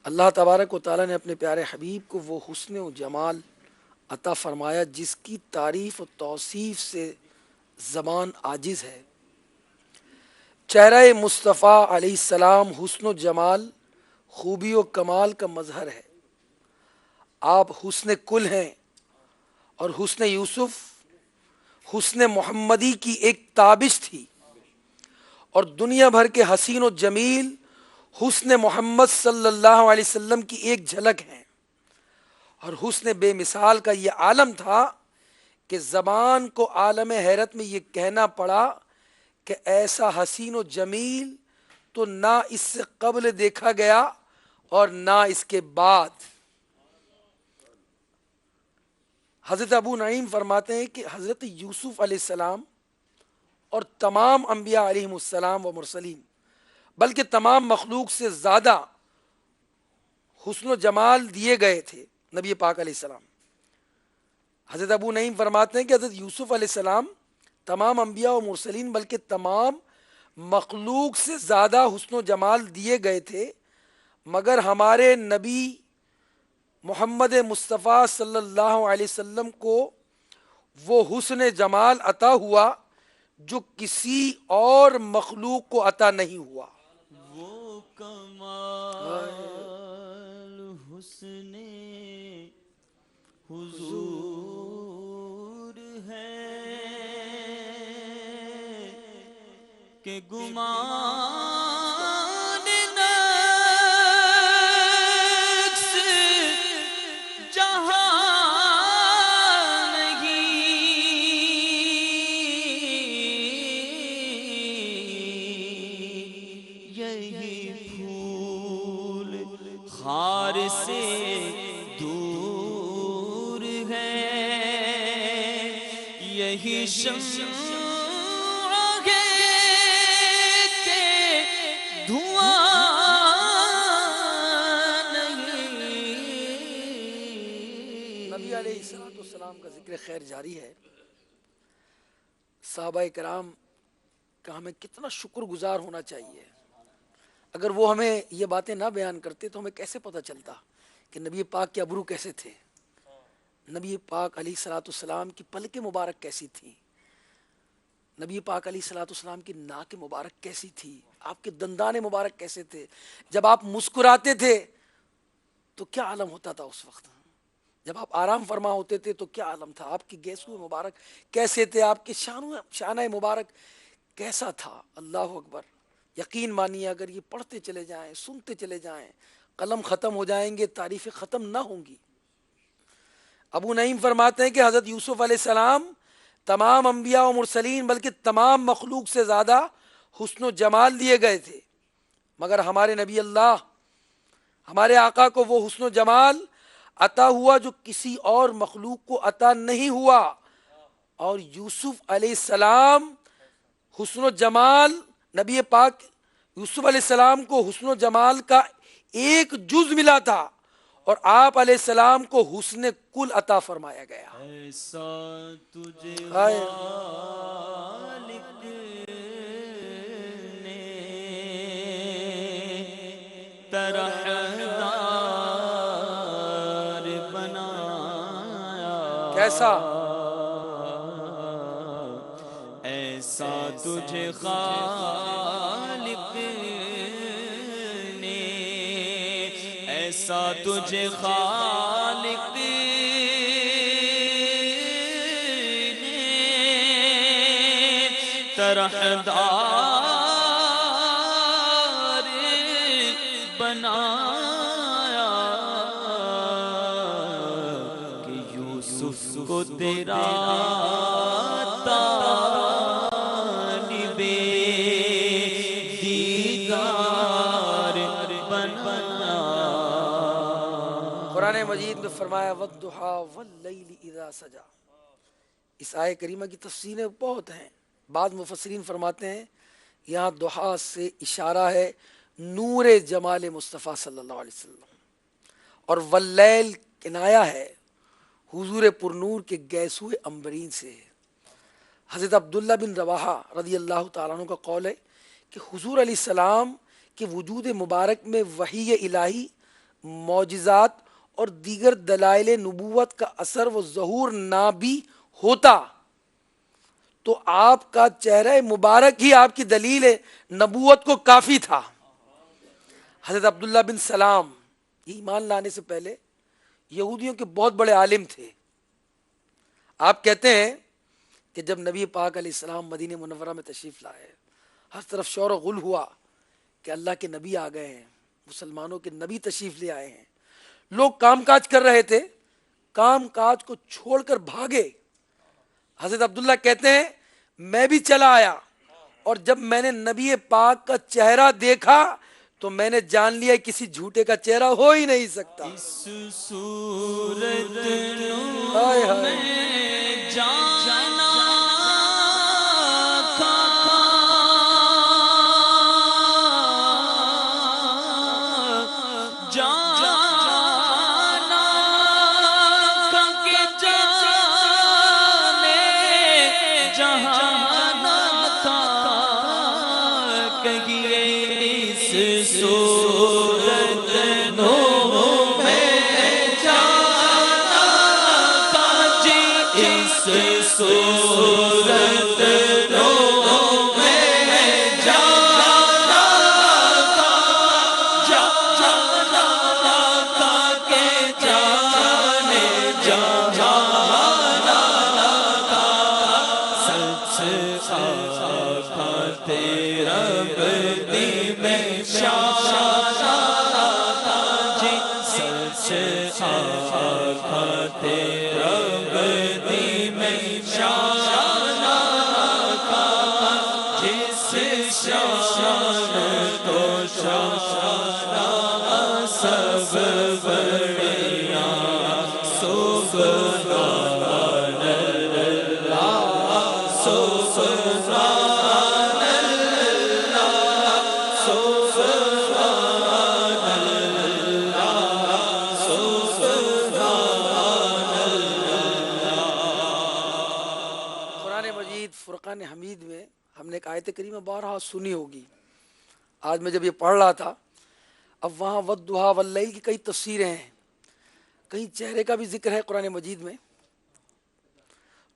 اللہ تبارک و تعالیٰ نے اپنے پیارے حبیب کو وہ حسن و جمال عطا فرمایا جس کی تعریف و توصیف سے زبان عاجز ہے۔ چہرہ مصطفیٰ علیہ السلام حسن و جمال، خوبی و کمال کا مظہر ہے۔ آپ حسن کل ہیں، اور حسن یوسف حسن محمدی کی ایک تابش تھی، اور دنیا بھر کے حسین و جمیل حسن محمد صلی اللہ علیہ وسلم کی ایک جھلک ہے۔ اور حسن بے مثال کا یہ عالم تھا کہ زبان کو عالم حیرت میں یہ کہنا پڑا کہ ایسا حسین و جمیل تو نہ اس سے قبل دیکھا گیا اور نہ اس کے بعد۔ حضرت ابو نعیم فرماتے ہیں کہ حضرت یوسف علیہ السلام اور تمام انبیاء علیہم السلام و مرسلین، بلکہ تمام مخلوق سے زیادہ حسن و جمال دیے گئے تھے نبی پاک علیہ السلام۔ حضرت ابو نعیم فرماتے ہیں کہ حضرت یوسف علیہ السلام تمام انبیاء و مرسلین بلکہ تمام مخلوق سے زیادہ حسن و جمال دیے گئے تھے، مگر ہمارے نبی محمد مصطفیٰ صلی اللہ علیہ وسلم کو وہ حسن جمال عطا ہوا جو کسی اور مخلوق کو عطا نہیں ہوا۔ وہ کمال حسن حضور ہے کہ گمان نفس جہاں نہیں، یہی پھول خار سے دور ہے، یہی شمع ہے کہ دھواں نہیں۔ نبی علیہ السلام کا ذکر خیر جاری ہے۔ صحابہ کرام کا ہمیں کتنا شکر گزار ہونا چاہیے۔ اگر وہ ہمیں یہ باتیں نہ بیان کرتے تو ہمیں کیسے پتہ چلتا کہ نبی پاک کے ابرو کیسے تھے، نبی پاک علیہ الصلوۃ والسلام کی پلکیں مبارک کیسی تھیں، نبی پاک علیہ الصلوۃ والسلام کی ناک مبارک کیسی تھی، آپ کے دندان مبارک کیسے تھے، جب آپ مسکراتے تھے تو کیا عالم ہوتا تھا اس وقت، جب آپ آرام فرما ہوتے تھے تو کیا عالم تھا، آپ کے گیسو مبارک کیسے تھے، آپ کے شانہ مبارک کیسا تھا۔ اللہ اکبر! یقین مانیے اگر یہ پڑھتے چلے جائیں، سنتے چلے جائیں، قلم ختم ہو جائیں گے، تعریفیں ختم نہ ہوں گی۔ ابو نعیم فرماتے ہیں کہ حضرت یوسف علیہ السلام تمام انبیاء و مرسلین بلکہ تمام مخلوق سے زیادہ حسن و جمال دیے گئے تھے، مگر ہمارے نبی اللہ، ہمارے آقا کو وہ حسن و جمال عطا ہوا جو کسی اور مخلوق کو عطا نہیں ہوا۔ اور یوسف علیہ السلام حسن و جمال، نبی پاک یوسف علیہ السلام کو حسن و جمال کا ایک جز ملا تھا، اور آپ علیہ السلام کو حسن کل عطا فرمایا گیا۔ ایسا تجھے ہائے! خالق نے طرحدار بنایا، کیسا؟ ایسا تجھے خالق نے، ایسا تجھے خالق نے طرحدار بنایا کہ یوسف کو تیرا طالب دیدار بنایا۔ قرآن مجید میں فرمایا وَالضُّحَىٰ وَاللَّيْلِ إِذَا سَجَىٰ۔ اس آیہ کریمہ کی تفسیریں بہت ہیں۔ بعض مفسرین فرماتے ہیں یہاں ضحیٰ سے اشارہ ہے نور جمال مصطفیٰ صلی اللہ علیہ وسلم، اور واللیل کنایا ہے حضور پرنور کے گیسو امبرین سے۔ حضرت عبداللہ بن رواحہ رضی اللہ تعالیٰ عنہ کا قول ہے کہ حضور علیہ السلام کے وجود مبارک میں وحی الہی معجزات اور دیگر دلائل نبوت کا اثر و ظہور نہ بھی ہوتا تو آپ کا چہرہ مبارک ہی آپ کی دلیل نبوت کو کافی تھا۔ حضرت عبداللہ بن سلام یہ ایمان لانے سے پہلے یہودیوں کے بہت بڑے عالم تھے۔ آپ کہتے ہیں کہ جب نبی پاک علیہ السلام مدینہ منورہ میں تشریف لائے، ہر طرف شور و غل ہوا کہ اللہ کے نبی آ گئے ہیں، مسلمانوں کے نبی تشریف لے آئے ہیں۔ لوگ کام کاج کر رہے تھے، کام کاج کو چھوڑ کر بھاگے۔ حضرت عبداللہ کہتے ہیں میں بھی چلا آیا، اور جب میں نے نبی پاک کا چہرہ دیکھا تو میں نے جان لیا کسی جھوٹے کا چہرہ ہو ہی نہیں سکتا۔ اس صورت ہائے نو ہائے، میں جانا فرقان حمید میں ہم نے ایک آیت کریمہ بارہا سنی ہوگی۔ آج میں جب یہ پڑھ رہا تھا، اب وہاں والضحیٰ واللیل کی کئی تفسیریں ہیں، کہیں چہرے کا بھی ذکر ہے قرآن مجید میں۔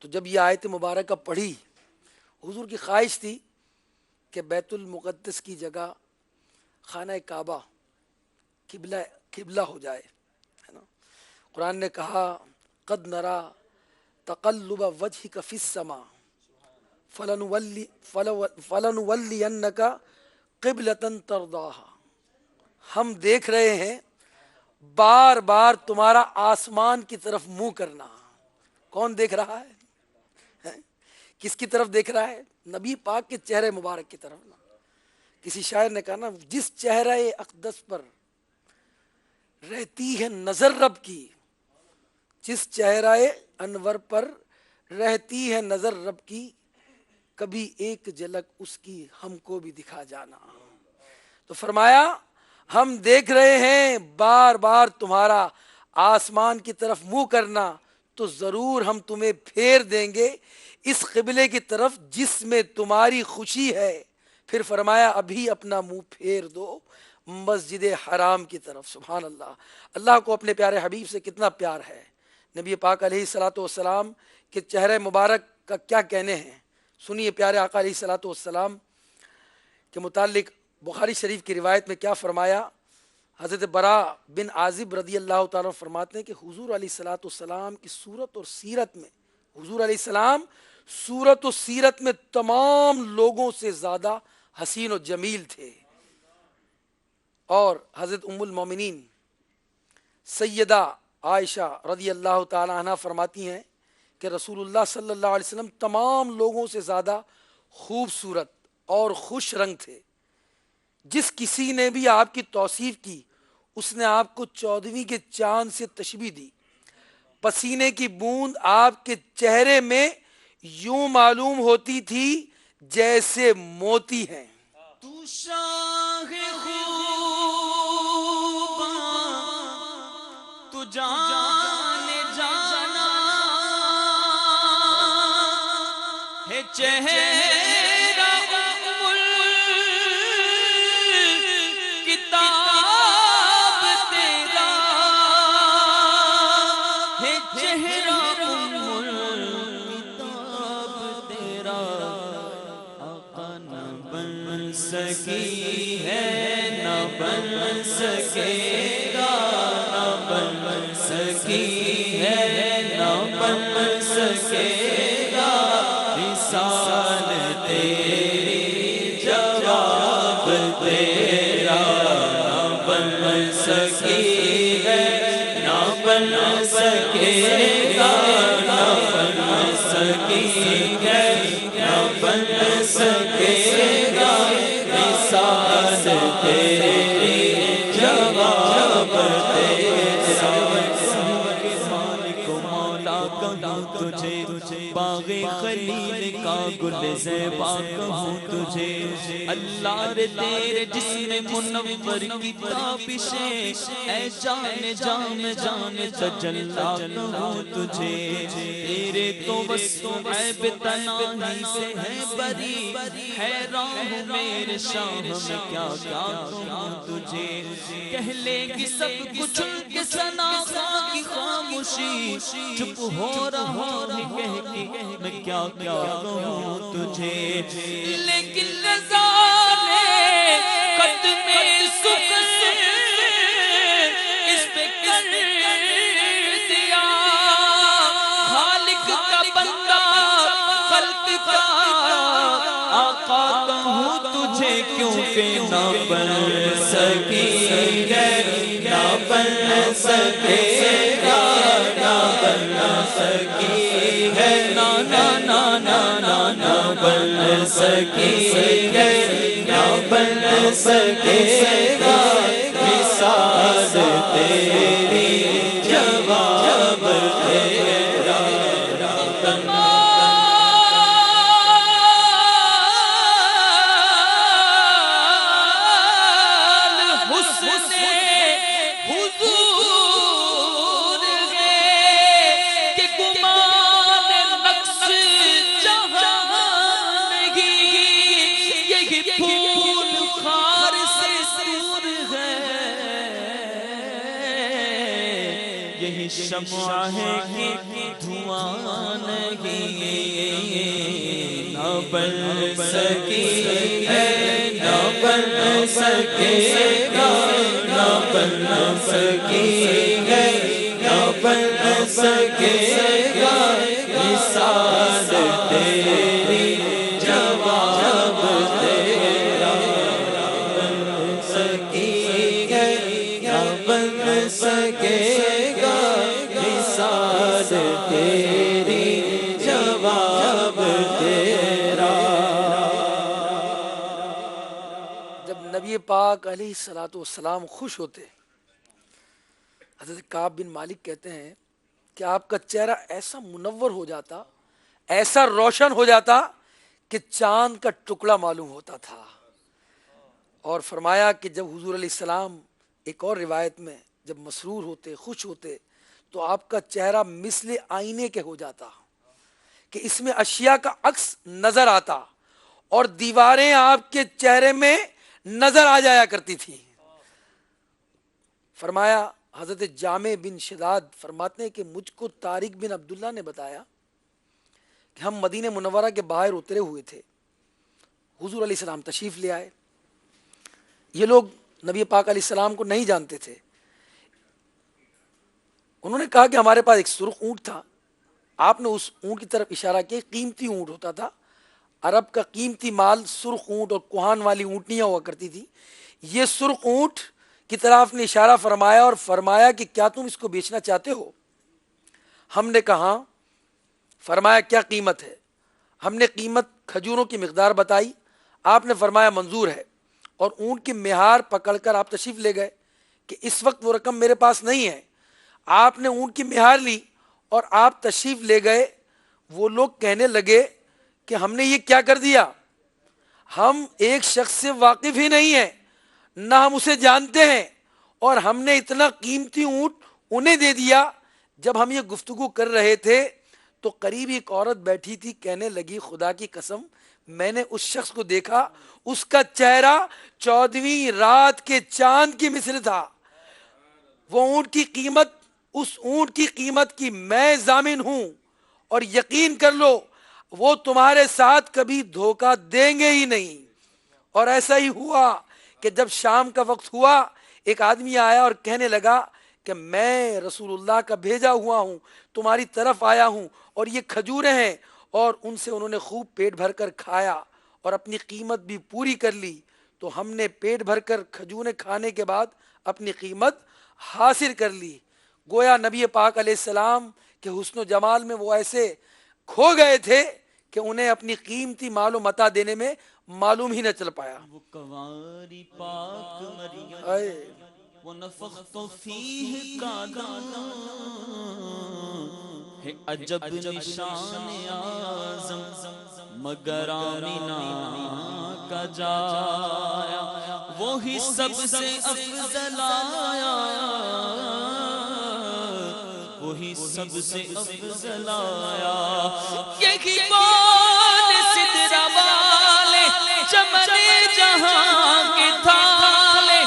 تو جب یہ آیت مبارکہ پڑھی، حضور کی خواہش تھی کہ بیت المقدس کی جگہ خانہ کعبہ قبلہ ہو جائے، ہے نا۔ قرآن نے کہا قد نرا تقلب وجہک فی السماء فَلَنُوَلِّيَنَّكَ قِبْلَةً تَرْضَاهَا، ہم دیکھ رہے ہیں بار بار تمہارا آسمان کی طرف منہ کرنا۔ کون دیکھ رہا ہے؟ کس کی طرف دیکھ رہا ہے؟ نبی پاک کے چہرے مبارک کی طرف۔ کسی شاعر نے کہا نا، جس چہرہ اقدس پر رہتی ہے نظر رب کی، جس چہرہ انور پر رہتی ہے نظر رب کی، کبھی ایک جھلک اس کی ہم کو بھی دکھا جانا۔ تو فرمایا ہم دیکھ رہے ہیں بار بار تمہارا آسمان کی طرف منہ کرنا، تو ضرور ہم تمہیں پھیر دیں گے اس قبلے کی طرف جس میں تمہاری خوشی ہے۔ پھر فرمایا ابھی اپنا منہ پھیر دو مسجد حرام کی طرف۔ سبحان اللہ، اللہ کو اپنے پیارے حبیب سے کتنا پیار ہے۔ نبی پاک علیہ الصلاۃ والسلام کے چہرے مبارک کا کیا کہنے ہیں، سنیے۔ پیارے آقا علیہ الصلاۃ والسلام کے متعلق بخاری شریف کی روایت میں کیا فرمایا؟ حضرت برا بن عازب رضی اللہ تعالیٰ فرماتے ہیں کہ حضور علیہ الصلاۃ والسلام کی صورت اور سیرت میں، حضور علیہ السلام صورت و سیرت میں تمام لوگوں سے زیادہ حسین و جمیل تھے۔ اور حضرت ام المومنین سیدہ عائشہ رضی اللہ تعالیٰ عنہ فرماتی ہیں کہ رسول اللہ صلی اللہ علیہ وسلم تمام لوگوں سے زیادہ خوبصورت اور خوش رنگ تھے۔ جس کسی نے بھی آپ کی توصیف کی، اس نے آپ کو 14ویں کے چاند سے تشبیہ دی۔ پسینے کی بوند آپ کے چہرے میں یوں معلوم ہوتی تھی جیسے موتی ہیں۔ تو شاہ خوباں تو جان جانا ہے، چہرہ کتاب تیرا سکے گا، نہ بن سکی ہے، نہ بن سکے گا مثال تیری، جواب تیرا نہ بن سکی ہے، نہ بن سکے گا، نہ بن سکی ہے، نہ بن سکے گا مثال تیری، جواب تیرا۔ مالک و مولا کہوں تجھے، باغ خلیل کا گل زیبا کہوں تجھے، اللہ رے تیرے جسم منور کی تابشیں، اے جان جام جان تجلا کہوں تجھے، تیرے تو وصف عیب تناہی سے ہے بری، حیران ہوں میرے شاہ میں کیا کیا کہوں تجھے، کہہ لے گی سب کچھ ان کے ثنا خاں کی خاموشی، چپ ہو رہا ہے کہہ کے میں کیا کیا کہوں تجھے، لیکن نظارے قدم سکر اس پہ کر دیا، خالق کا بندہ خلق کا آقا کہوں تجھے، کیونکہ نہ بن سکی ہے، نہ بن سکے گا، نہ بن سکی ہے، نہ بن سکی ہے، نہ بن سکے گا مثال تیری، جواب تیرا۔ یہی شمع ہے کہ دھواں نہیں، نہ بن سکی ہے، نہ بن سکے گا، نہ بن سکی ہے، نہ بن سکے گا مثال تیری، جواب تیرا، نہ بن سکی ہے، نہ بن سکے گا مثال تیری، جواب تیرا۔ جب نبی پاک علیہ الصلوۃ والسلام خوش ہوتے، حضرت کعب بن مالک کہتے ہیں کہ آپ کا چہرہ ایسا منور ہو جاتا، ایسا روشن ہو جاتا کہ چاند کا ٹکڑا معلوم ہوتا تھا، اور فرمایا کہ جب حضور علیہ السلام ایک اور روایت میں جب مسرور ہوتے، خوش ہوتے، تو آپ کا چہرہ مثل آئینے کے ہو جاتا کہ اس میں اشیاء کا عکس نظر آتا، اور دیواریں آپ کے چہرے میں نظر آ جایا کرتی تھی۔ فرمایا حضرت جامع بن شداد فرماتے ہیں کہ مجھ کو طارق بن عبداللہ نے بتایا کہ ہم مدینہ منورہ کے باہر اترے ہوئے تھے، حضور علیہ السلام تشریف لے آئے، یہ لوگ نبی پاک علیہ السلام کو نہیں جانتے تھے، انہوں نے کہا کہ ہمارے پاس ایک سرخ اونٹ تھا، آپ نے اس اونٹ کی طرف اشارہ کیا، قیمتی اونٹ ہوتا تھا، عرب کا قیمتی مال سرخ اونٹ اور کوہان والی اونٹنیاں ہوا کرتی تھی، یہ سرخ اونٹ کی طرف آپ نے اشارہ فرمایا اور فرمایا کہ کیا تم اس کو بیچنا چاہتے ہو؟ ہم نے کہا، فرمایا کیا قیمت ہے؟ ہم نے قیمت کھجوروں کی مقدار بتائی، آپ نے فرمایا منظور ہے، اور اونٹ کی مہار پکڑ کر آپ تشریف لے گئے کہ اس وقت وہ رقم میرے پاس نہیں ہے، آپ نے اونٹ کی مہار لی اور آپ تشریف لے گئے۔ وہ لوگ کہنے لگے کہ ہم نے یہ کیا کر دیا، ہم ایک شخص سے واقف ہی نہیں ہیں، نہ ہم اسے جانتے ہیں، اور ہم نے اتنا قیمتی اونٹ انہیں دے دیا۔ جب ہم یہ گفتگو کر رہے تھے تو قریب ایک عورت بیٹھی تھی، کہنے لگی خدا کی قسم میں نے اس شخص کو دیکھا، اس کا چہرہ 14ویں رات کے چاند کی مثل تھا، وہ اونٹ کی قیمت، اس اونٹ کی قیمت کی میں ضامن ہوں، اور یقین کر لو وہ تمہارے ساتھ کبھی دھوکہ دیں گے ہی نہیں۔ اور ایسا ہی ہوا کہ جب شام کا وقت ہوا، ایک آدمی آیا اور کہنے لگا کہ میں رسول اللہ کا بھیجا ہوا ہوں، تمہاری طرف آیا ہوں، اور یہ کھجوریں ہیں، اور ان سے انہوں نے خوب پیٹ بھر کر کھایا اور اپنی قیمت بھی پوری کر لی۔ تو ہم نے پیٹ بھر کر کھجوریں کھانے کے بعد اپنی قیمت حاصل کر لی۔ گویا نبی پاک علیہ السلام کے حسن و جمال میں وہ ایسے کھو گئے تھے کہ انہیں اپنی قیمتی مال و متاع دینے میں معلوم ہی نہ چل پایا۔ وہ کنواری پاک مریم اے ونفخت فیہ کا دم ہے عجب نشان اعظم، مگر آمینہ کا جایا وہی سب سے افضل آیا، وہی سب سے افضل آیا۔ یہی بول سدرہ والے چمن جہاں کے تھالے،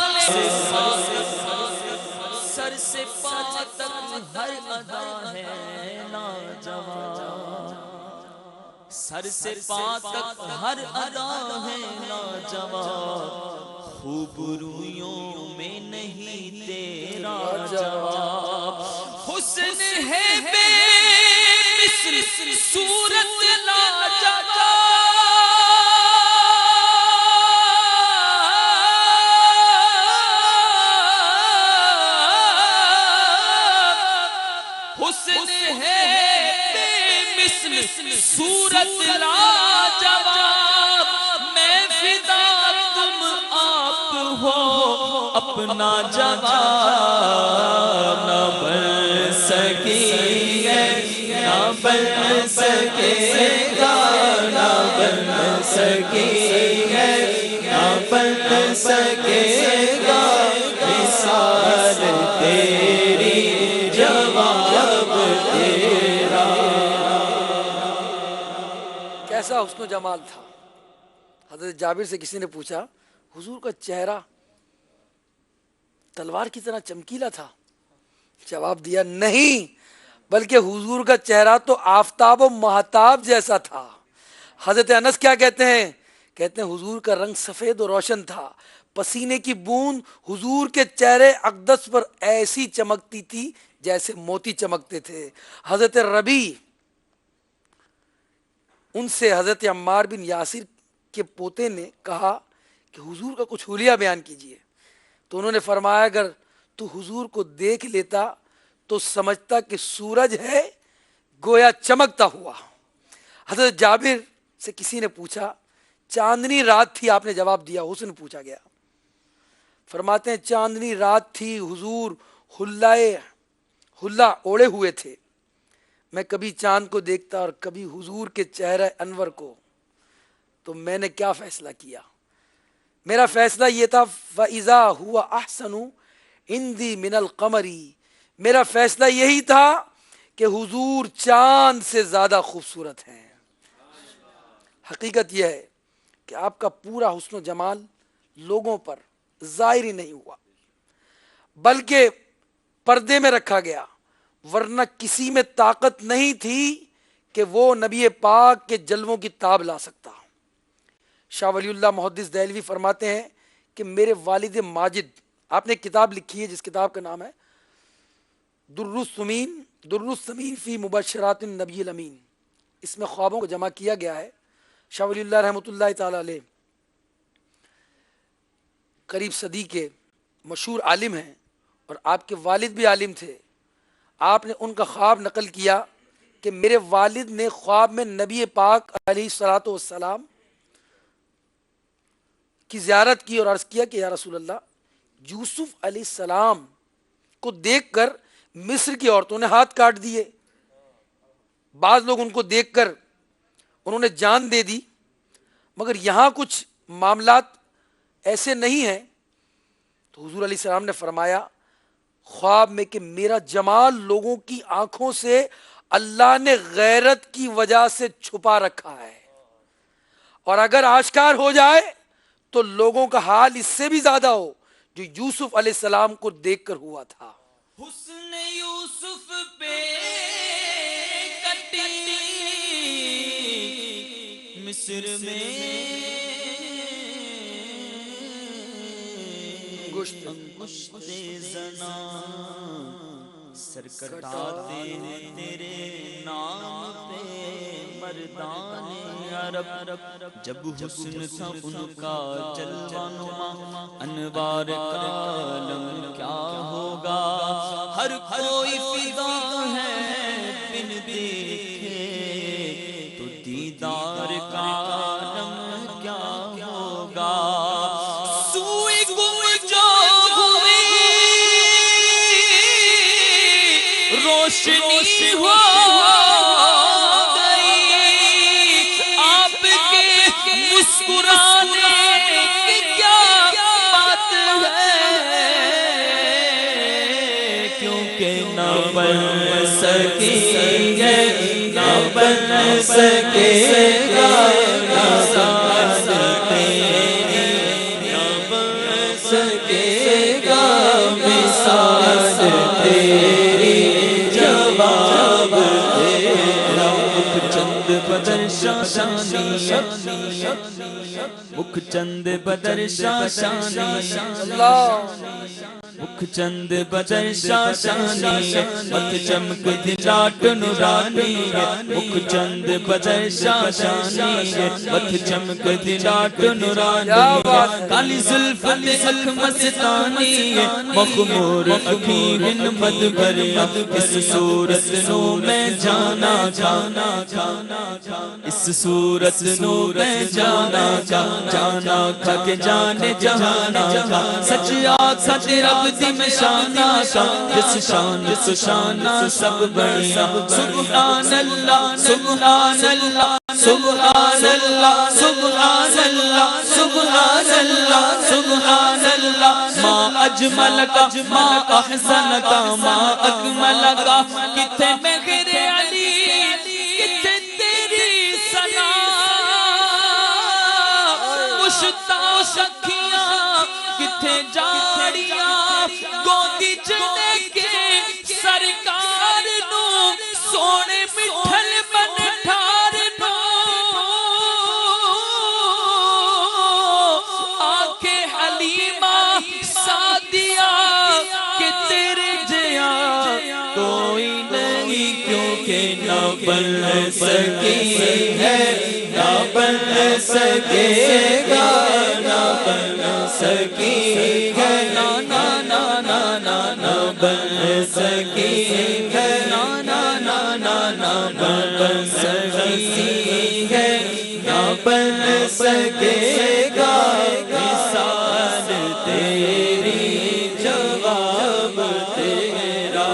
سر سے پا تک ہر ادا ہے لاجواب، سر سے پا تک ہر ادا ہے لاجواب، خوب رویوں میں نہیں تیرا جواب، حسن ہے بے مثل صورت لاجواب، حسن ہے بے مثل صورت لاجواب، میں فدا تم آپ ہو اپنا جواب، نہ بن سکیں گے نہ بن سکے گا، نہ بن سکیں گے نہ بن سکے گا، مثال تیری جواب تیرا۔ کیسا حسن و جمال تھا۔ حضرت جابر سے کسی نے پوچھا حضور کا چہرہ تلوار کی طرح چمکیلا تھا؟ جواب دیا نہیں، بلکہ حضور کا چہرہ تو آفتاب و مہتاب جیسا تھا۔ حضرت انس کیا کہتے ہیں؟ کہتے ہیں حضور کا رنگ سفید و روشن تھا، پسینے کی بوند حضور کے چہرے اقدس پر ایسی چمکتی تھی جیسے موتی چمکتے تھے۔ حضرت ربی ان سے حضرت عمار بن یاسر کے پوتے نے کہا کہ حضور کا کچھ حلیہ بیان کیجئے، تو انہوں نے فرمایا اگر تو حضور کو دیکھ لیتا تو سمجھتا کہ سورج ہے گویا چمکتا ہوا۔ حضرت جابر سے کسی نے پوچھا چاندنی رات تھی، آپ نے جواب دیا، حسن پوچھا گیا، فرماتے ہیں چاندنی رات تھی، حضور حلہ اوڑے ہوئے تھے، میں کبھی چاند کو دیکھتا اور کبھی حضور کے چہرہ انور کو، تو میں نے کیا فیصلہ کیا؟ میرا فیصلہ یہ تھا فَإِذَا هُوَ أَحْسَنُ عِنْدِي مِنَ الْقَمَرِ، میرا فیصلہ یہی تھا کہ حضور چاند سے زیادہ خوبصورت ہیں۔ حقیقت یہ ہے کہ آپ کا پورا حسن و جمال لوگوں پر ظاہر ہی نہیں ہوا بلکہ پردے میں رکھا گیا، ورنہ کسی میں طاقت نہیں تھی کہ وہ نبی پاک کے جلووں کی تاب لا سکتا۔ شاہ ولی اللہ محدث دہلوی فرماتے ہیں کہ میرے والد ماجد، آپ نے ایک کتاب لکھی ہے جس کتاب کا نام ہے در الثمین فی مبشرات النبی الامین، اس میں خوابوں کو جمع کیا گیا ہے۔ شاہ ولی اللہ رحمۃ اللہ تعالی علیہ قریب صدی کے مشہور عالم ہیں اور آپ کے والد بھی عالم تھے۔ آپ نے ان کا خواب نقل کیا کہ میرے والد نے خواب میں نبی پاک علیہ الصلوۃ والسلام کی زیارت کی اور عرض کیا کہ یا رسول اللہ، یوسف علیہ السلام کو دیکھ کر مصر کی عورتوں نے ہاتھ کاٹ دیے، بعض لوگ ان کو دیکھ کر انہوں نے جان دے دی، مگر یہاں کچھ معاملات ایسے نہیں ہیں۔ تو حضور علیہ السلام نے فرمایا خواب میں کہ میرا جمال لوگوں کی آنکھوں سے اللہ نے غیرت کی وجہ سے چھپا رکھا ہے، اور اگر آشکار ہو جائے تو لوگوں کا حال اس سے بھی زیادہ ہو جو یوسف علیہ السلام کو دیکھ کر ہوا تھا۔ حسن یوسف پہ کٹی مصر میں انگشت زنا سر کٹاتے تیرے نام پہ مردان عرب جب حسن تھا ان کا جلوہ نما انوار کا عالم کیا ہوگا ہر کوئی فدا ہے بن دیکھے تو دیدار کا عالم کیا ہوگا سوئی گم جو ہوئی روشنی ہو مسکرانے کی کیا بات ہے کیونکہ نہ بن سکیں گے نہ بن سکے گا ساز تیری نہ بن سکے گا ساز تیری جواب تیرا مکھ چند بدر شاشانی مکھ چند بدر شاشانی مکھ چند بدر شاشانی مت چمک دلاٹ نورانی مکھ چند بدر شاشانی مت چمک دلاٹ نورانی کالی زلف اک مستانی مخمور اکھیں بن مد بھرے اس صورت نو میں جانا اس صورت نو میں جانا کھا کے جانے جہانا سچ آکھا تیرا بدی میں شانہ جس شانہ سب بڑھیا سبحان اللہ سبحان اللہ سبحان اللہ سبحان اللہ سبحان اللہ سبحان اللہ ما اجمل کا ما احسن کا ما اکمل کا کتے میں غیر علی کتے تیری ثنا مشتاق اکھیاں کتے جاڑیاں گودی چنے کے سرکار نو سونے مٹھل بن ٹھار نو آنکھیں حلیمہ سعدیہ کہ تیرے جیا کوئی نہیں کیونکہ نہ بن سکی ہے نہ بن سکے گا نہ بن سکی ہے نہ بن سکی ہے نہ بن سکی ہے نہ بن سکے گا مثال تیری جواب تیرا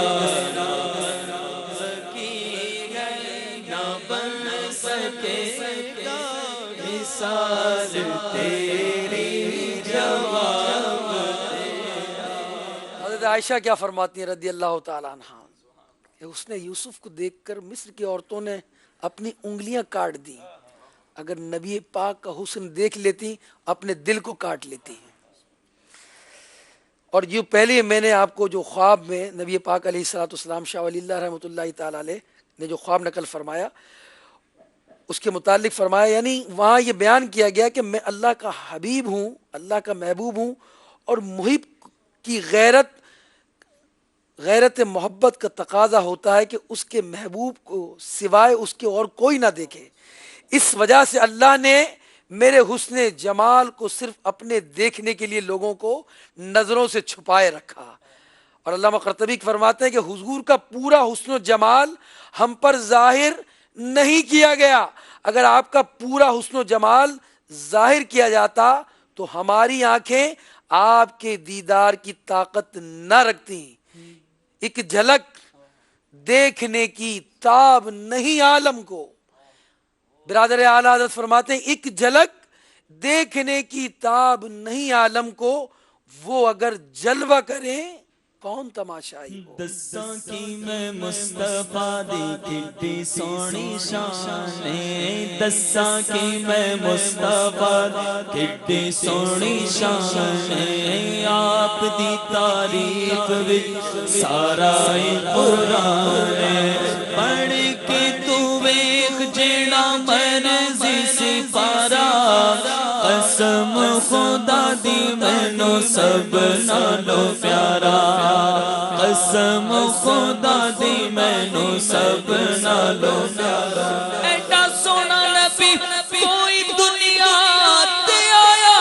سکی ہے نہ بن سکے گا مثال تیری جواب حضرت عائشہ کیا فرماتی ہیں رضی اللہ تعالیٰ عنہ کہ اس نے یوسف کو دیکھ کر مصر کی عورتوں نے اپنی انگلیاں کاٹ دی اگر نبی پاک کا حسن دیکھ لیتی اپنے دل کو کاٹ لیتی اور یہ پہلے میں نے آپ کو جو خواب میں نبی پاک علیہ السلام شاہ ولی اللہ رحمۃ اللہ تعالیٰ علیہ نے جو خواب نقل فرمایا اس کے متعلق فرمایا یعنی وہاں یہ بیان کیا گیا کہ میں اللہ کا حبیب ہوں اللہ کا محبوب ہوں اور محب کی غیرت محبت کا تقاضا ہوتا ہے کہ اس کے محبوب کو سوائے اس کے اور کوئی نہ دیکھے اس وجہ سے اللہ نے میرے حسن جمال کو صرف اپنے دیکھنے کے لیے لوگوں کو نظروں سے چھپائے رکھا اور علامہ قرطبی فرماتے ہیں کہ حضور کا پورا حسن و جمال ہم پر ظاہر نہیں کیا گیا اگر آپ کا پورا حسن و جمال ظاہر کیا جاتا تو ہماری آنکھیں آپ کے دیدار کی طاقت نہ رکھتی ایک جھلک دیکھنے کی تاب نہیں عالم کو برادر اعلیٰ حضرت فرماتے ہیں ایک جھلک دیکھنے کی تاب نہیں عالم کو وہ اگر جلوہ کریں کون تماشائی ہو دساں کی میں مصطفیٰ دی کڈی سونی شان دساں کی میں مصطفیٰ دی کڈی سونی شان آپ دی تعریف وچ سارا قرآن پڑھ کے تو ویکھ جیڑا مرضی سپارا قسم خدا خدا دی مینو سب نالو پیارا قسم خدا دی مینو سب نالو پیارا ایڈا سونا نبی کوئی دنیا تے آیا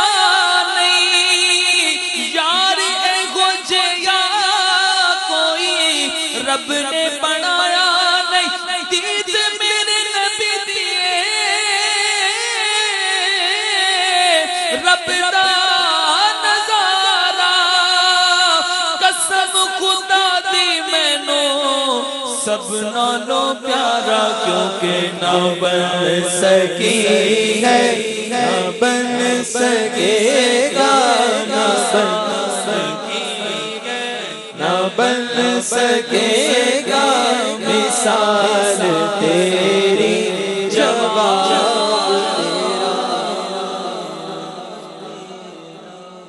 نہیں یار اے گوجیا کوئی رب نے بنایا نہیں دید میرے نبی دیے رب دا نظارہ قسم خدا دی مینو سب نالو پیارا کیونکہ نہ بن سکی ہے نہ بن سکے گا نہ بن سکی ہے نہ بن سکے گا مثال تیری جواب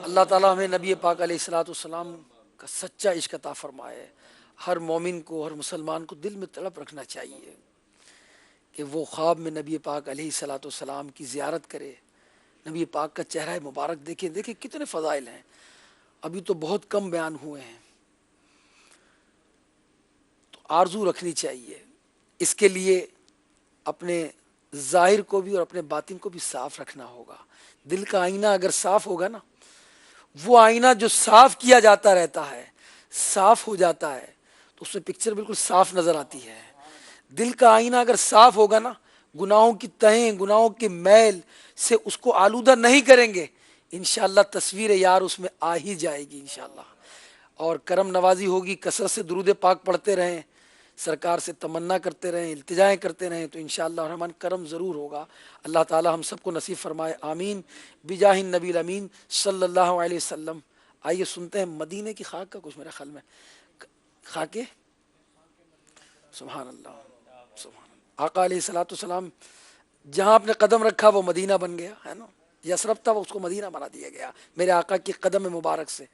اللہ تعالیٰ ہمیں نبی پاک علیہ السلام کا سچا عشق عطا فرمائے۔ ہر مومن کو، ہر مسلمان کو دل میں تڑپ رکھنا چاہیے کہ وہ خواب میں نبی پاک علیہ السلام کی زیارت کرے، نبی پاک کا چہرہ مبارک دیکھیں۔ دیکھیں کتنے فضائل ہیں، ابھی تو بہت کم بیان ہوئے ہیں، تو آرزو رکھنی چاہیے۔ اس کے لیے اپنے ظاہر کو بھی اور اپنے باطن کو بھی صاف رکھنا ہوگا۔ دل کا آئینہ اگر صاف ہوگا نا، وہ آئینہ جو صاف کیا جاتا رہتا ہے، صاف ہو جاتا ہے، تو اس میں پکچر بالکل صاف نظر آتی ہے۔ دل کا آئینہ اگر صاف ہوگا نا، گناہوں کی تہیں، گناہوں کے میل سے اس کو آلودہ نہیں کریں گے، انشاءاللہ تصویر یار اس میں آ ہی جائے گی انشاءاللہ۔ اور کرم نوازی ہوگی، کثرت سے درود پاک پڑھتے رہیں، سرکار سے تمنا کرتے رہیں، التجائیں کرتے رہیں، تو انشاءاللہ الرحمن کرم ضرور ہوگا۔ اللہ تعالی ہم سب کو نصیب فرمائے، آمین بجاہ النبی الامین صلی اللہ علیہ وسلم۔ آئیے سنتے ہیں مدینے کی خاک کا کچھ، میرے خیال میں خاکے سبحان اللہ، سبحان اللہ۔ آقا علیہ السلام جہاں اپنے قدم رکھا وہ مدینہ بن گیا ہے نا، یسرب تھا وہ اس کو مدینہ بنا دیا گیا میرے آقا کی قدم مبارک سے۔